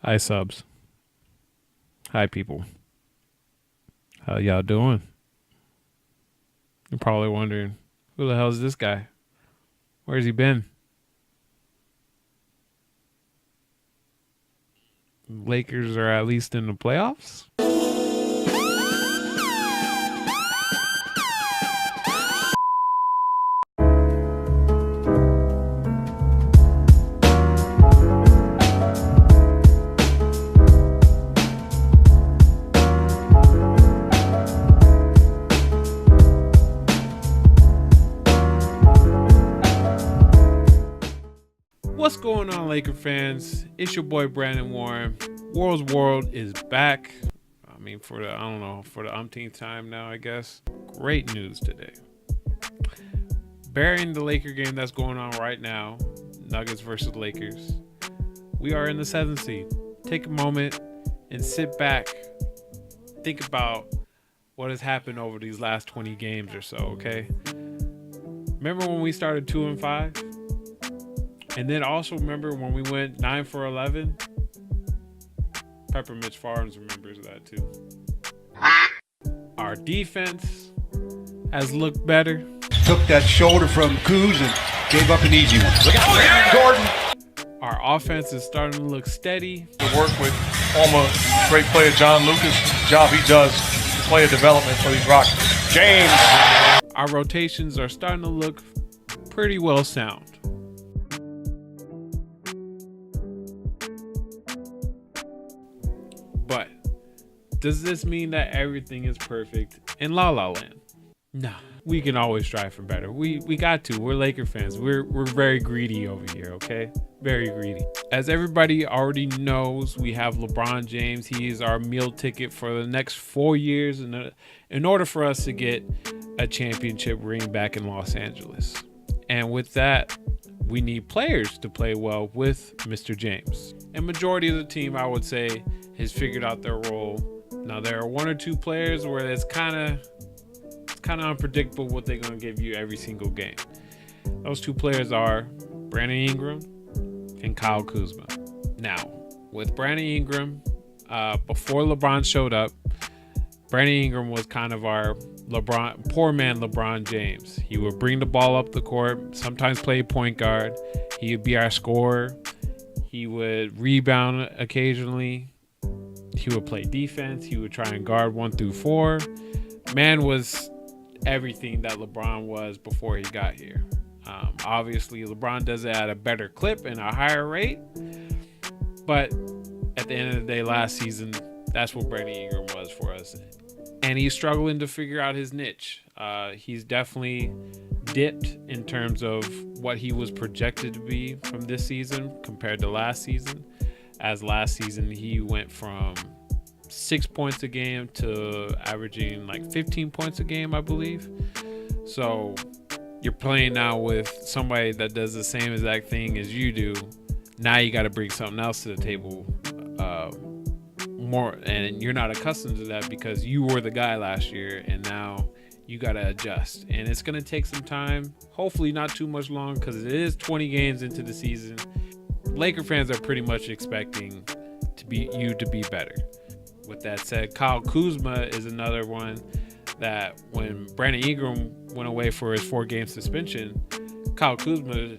Hi, subs. Hi, people. How y'all doing? You're probably wondering, who the hell is this guy? Where's he been? Lakers are at least in the playoffs? What's going on, Laker fans? It's your boy Brandon Warr. Warr's World is back. For the umpteenth time now, I guess. Great news today. Burying the Laker game that's going on right now, Nuggets versus Lakers. We are in the 7th seed. Take a moment and sit back. Think about what has happened over these last 20 games or so, okay? Remember when we started 2-5? And then also remember when we went 9 for 11? Peppermint Farms remembers that too. Our defense has looked better. Took that shoulder from Kuz and gave up an easy one. Look out, Jordan! Our offense is starting to look steady. To work with former great player John Lucas, the job he does, player development for these Rockets. James! Our rotations are starting to look pretty well sound. But does this mean that everything is perfect in La La Land? No. We can always strive for better. We got to. We're Laker fans. We're very greedy over here, okay? Very greedy. As everybody already knows, we have LeBron James. He is our meal ticket for the next 4 years in order for us to get a championship ring back in Los Angeles. And with that, we need players to play well with Mr. James. And majority of the team, I would say, has figured out their role. Now, there are one or two players where it's kind of unpredictable what they're going to give you every single game. Those two players are Brandon Ingram and Kyle Kuzma. Now, with Brandon Ingram, before LeBron showed up, Brandon Ingram was kind of our poor man LeBron James. He would bring the ball up the court, sometimes play point guard. He would be our scorer. He would rebound occasionally. He would play defense. He would try and guard 1 through 4. Man was everything that LeBron was before he got here. Obviously, LeBron does it at a better clip and a higher rate. But at the end of the day, last season, that's what Brandon Ingram was for us. And he's struggling to figure out his niche. He's definitely dipped in terms of what he was projected to be from this season compared to last season. As last season, he went from 6 points a game to averaging like 15 points a game, I believe. So you're playing now with somebody that does the same exact thing as you do. Now you got to bring something else to the table more, and you're not accustomed to that because you were the guy last year, and now you got to adjust. And it's going to take some time, hopefully not too much long, because it is 20 games into the season. Laker fans are pretty much expecting you to be better. With that said, Kyle Kuzma is another one that when Brandon Ingram went away for his 4-game suspension, Kyle Kuzma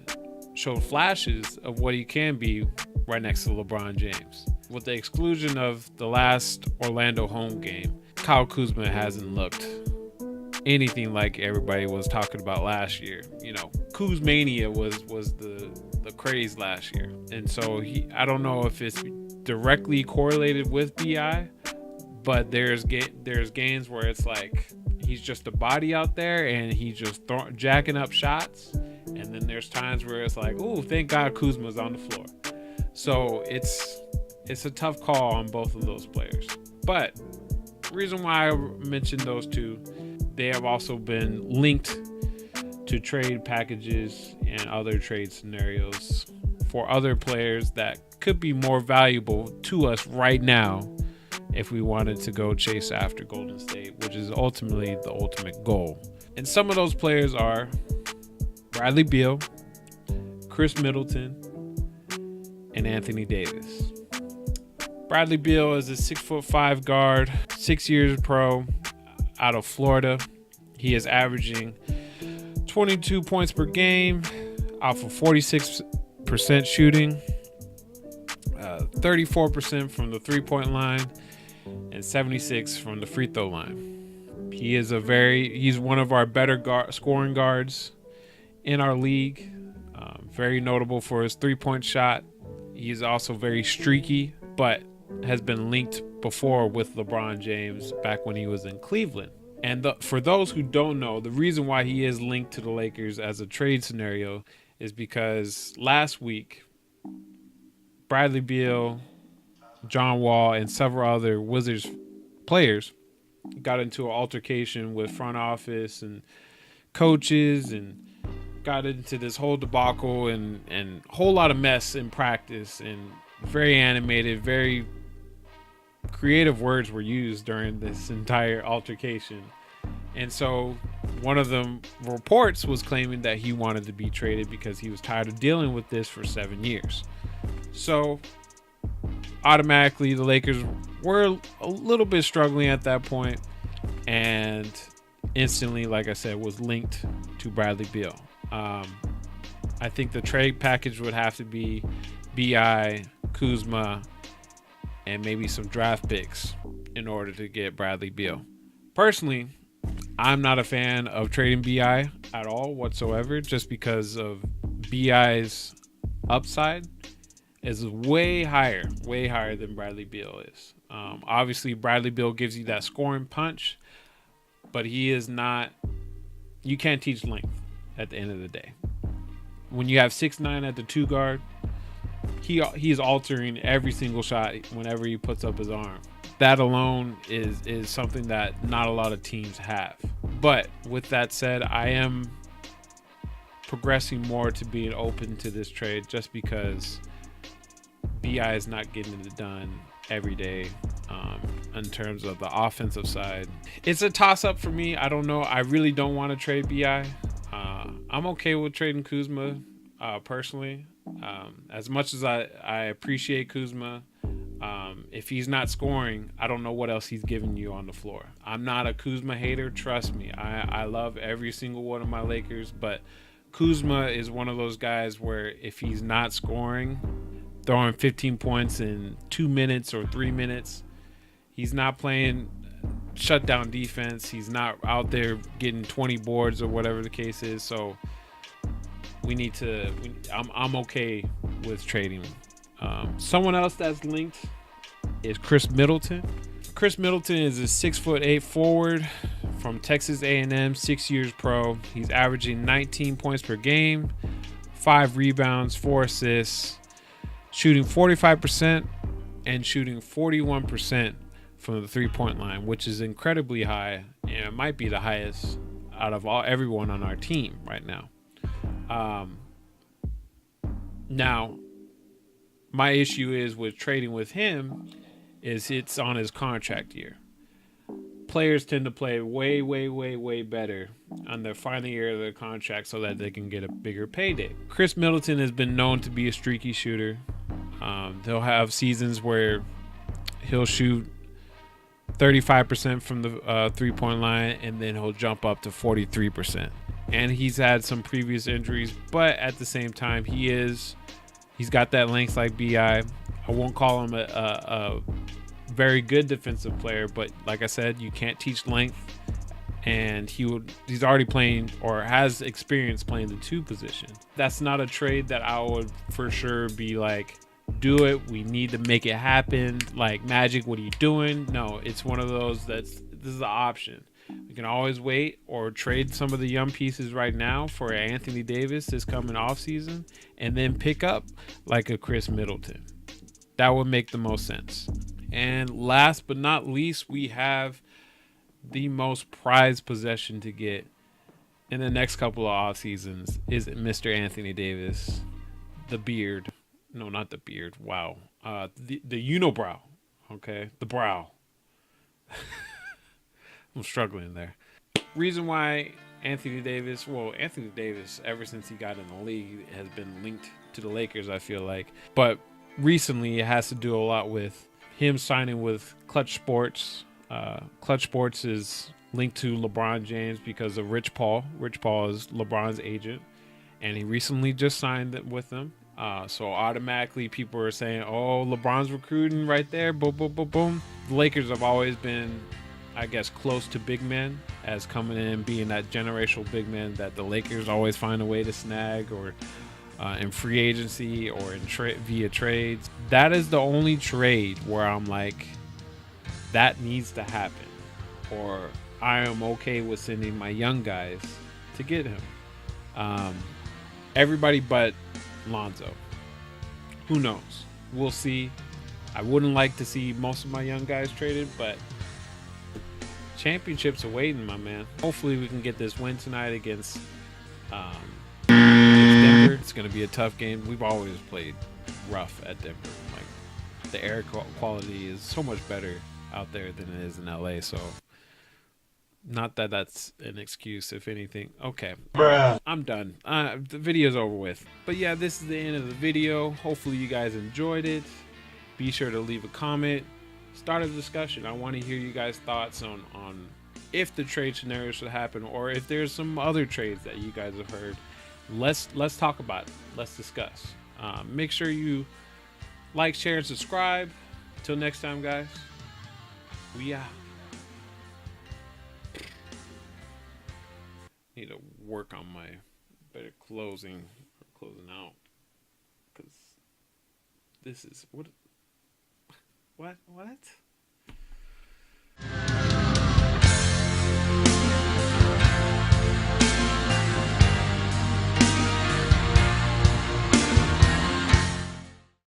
showed flashes of what he can be right next to LeBron James. With the exclusion of the last Orlando home game, Kyle Kuzma hasn't looked anything like everybody was talking about last year. You know, Kuzmania was the craze last year. And so I don't know if it's directly correlated with BI, but there's games where it's like he's just a body out there and he's just jacking up shots. And then there's times where it's like, oh, thank God Kuzma's on the floor. So it's a tough call on both of those players. But the reason why I mentioned those two, they have also been linked to trade packages and other trade scenarios for other players that could be more valuable to us right now if we wanted to go chase after Golden State, which is ultimately the ultimate goal. And some of those players are Bradley Beal, Chris Middleton, and Anthony Davis. Bradley Beal is a 6'5" guard, 6 years pro, out of Florida. He is averaging 22 points per game off of 46% shooting, 34% from the three-point line, and 76 from the free throw line. He's one of our better scoring guards in our league. Very notable for his three-point shot. He's also very streaky, but has been linked before with LeBron James back when he was in Cleveland. And for those who don't know, the reason why he is linked to the Lakers as a trade scenario is because last week, Bradley Beal, John Wall, and several other Wizards players got into an altercation with front office and coaches and got into this whole debacle and whole lot of mess in practice, and very animated, very creative words were used during this entire altercation. And so one of the reports was claiming that he wanted to be traded because he was tired of dealing with this for 7 years. So automatically the Lakers were a little bit struggling at that point, and instantly, like I said, was linked to Bradley Beal. I think the trade package would have to be BI, Kuzma, and maybe some draft picks in order to get Bradley Beal. Personally, I'm not a fan of trading BI at all whatsoever, just because of BI's upside is way higher than Bradley Beal is. Obviously, Bradley Beal gives you that scoring punch, but he is not. You can't teach length at the end of the day. When you have 6'9" at the 2 guard, he's altering every single shot whenever he puts up his arm. That alone is something that not a lot of teams have. But with that said, I am progressing more to being open to this trade just because BI is not getting it done every day in terms of the offensive side. It's a toss-up for me. I don't know. I really don't want to trade BI. I'm okay with trading Kuzma personally. As much as I appreciate Kuzma, if he's not scoring, I don't know what else he's giving you on the floor. I'm not a Kuzma hater. Trust me. I love every single one of my Lakers, but Kuzma is one of those guys where if he's not scoring, throwing 15 points in 2 minutes or 3 minutes, he's not playing shutdown defense. He's not out there getting 20 boards or whatever the case is. So I'm okay with trading. Someone else that's linked is Chris Middleton. Chris Middleton is a 6'8" forward from Texas A&M, 6 years pro. He's averaging 19 points per game, 5 rebounds, 4 assists, shooting 45% and shooting 41% from the three-point line, which is incredibly high, and it might be the highest out of everyone on our team right now. Now, my issue is with trading with him is it's on his contract year. Players tend to play way better on their final year of their contract so that they can get a bigger payday. Chris Middleton has been known to be a streaky shooter. They'll have seasons where he'll shoot 35% from the three-point line, and then he'll jump up to 43%. And he's had some previous injuries, but at the same time, he's got that length like BI. I won't call him a very good defensive player, but like I said, you can't teach length. And he's already playing or has experience playing the 2 position. That's not a trade that I would for sure be like, do it. We need to make it happen. Like, Magic, what are you doing? No, it's one of those this is an option. We can always wait or trade some of the young pieces right now for Anthony Davis this coming off season, and then pick up like a Chris Middleton. That would make the most sense. And last but not least, we have the most prized possession to get in the next couple of off seasons is Mr. Anthony Davis, the beard. No, not the beard. Wow. The unibrow. Okay, the brow. I'm struggling there. Reason why Anthony Davis, ever since he got in the league, has been linked to the Lakers, I feel like. But recently, it has to do a lot with him signing with Clutch Sports. Clutch Sports is linked to LeBron James because of Rich Paul. Rich Paul is LeBron's agent, and he recently just signed with them. So automatically people are saying, oh, LeBron's recruiting right there. Boom, boom, boom, boom. The Lakers have always been, I guess, close to big men, as coming in being that generational big man that the Lakers always find a way to snag, or in free agency, or in via trades. That is the only trade where I'm like, that needs to happen, or I am okay with sending my young guys to get him. Everybody but Lonzo. Who knows? We'll see. I wouldn't like to see most of my young guys traded, but championships are waiting, my man. Hopefully we can get this win tonight against Denver. It's going to be a tough game. We've always played rough at Denver. Like, the air quality is so much better out there than it is in LA, so not that that's an excuse, if anything. Okay, I'm done. The video's over with. But yeah, this is the end of the video. Hopefully you guys enjoyed it. Be sure to leave a comment, start a discussion. I want to hear you guys' thoughts on if the trade scenario should happen, or if there's some other trades that you guys have heard. Let's talk about it. Let's discuss. Make sure you like, share, and subscribe. Till next time, guys. We out. Need to work on my better closing out, because this is what